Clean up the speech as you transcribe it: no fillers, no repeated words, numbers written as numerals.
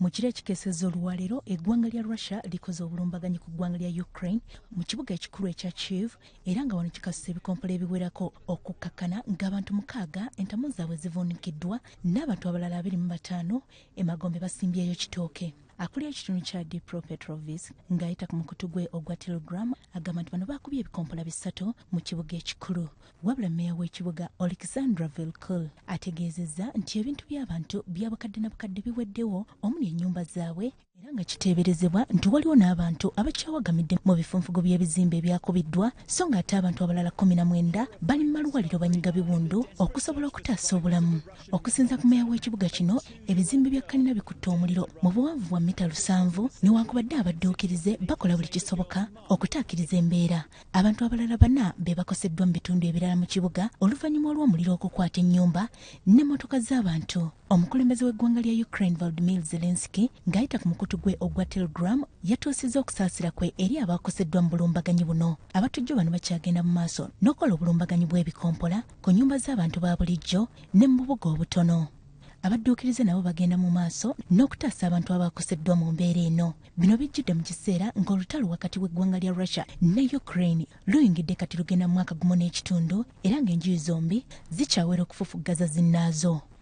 mu kiro ekikeeseza olwaleero eggwanga lya Russia likoze obulumbaganyi ku ggwanga lya Ukraine mu kibuga ekikulu ekya Kyiv era nga wano kikasusa ebikompola ebiwerako okukkakkana ng'abantu 6 entamu zaabwe zivuunikiddwa n'abantu abalala 25 emagombe basimbyeyo kitooke. Akulira ekitundu kya Dipro Petrovis ng'ayita ku mukutu gwe ogwa Telegram agamba nti bano baakubye ebikompola 3 mu kibuga ekikulu. Wabula mmeeya w'ekibuga Alexandra Vilkul ategeezezza nti ebintu by'abantu byabukadde na bukadde biweddewo omuli ennyumba zaabwe era nga kiteeberezebwa nti waliwo n'abantu abakyawagamidde mu bifunfugo by'ebizimbe ebyakubiddwa so ng'ate abantu abalala 19 bali mu malwaliro banyiga biwundu okusobola okutaasa obulamu. Okusinza ku mmeeya w'ekibuga kino ebizimbe bya kkalina bikutte omuliro mu buwanvu bwa mita 7 newankubadde abadduukirize bakola buli kisoboka okutaakiriza embeera. Abantu abalala 4 be bakoseddwa mu bitundu ebirala mu kibuga oluvannyuma olw'omuliro okukwata ennyumba n'emmotoka z'abantu. Omukulembeze w'eggwanga lya Ukraine Volodymyr Zelensky ng'ayita ku mukutu gwe ogwa Telegram yatuusizza okusaasira kwe eri abakoseddwa mu bulumbaganyi buno. Abatujju bano bakyagenda mu maaso n'okola obulumbaganyi bw'ebikompola ku nnyumba z'abantu ba bulijjo ne mu bubuga obutono. Abadduukirize nabo bagenda mu maaso n'okutaasa abantu abakoseddwa mu mbeera eno. Bino bijjidde mu kiseera ng'olutalo wakati w'eggwanga lya Russia ne Ukraine luyingidde kati lugenda mu mwaka gumu n'ekitundu era ng'enjuyi zombi zikyawera okufufuggaza zinnaazo.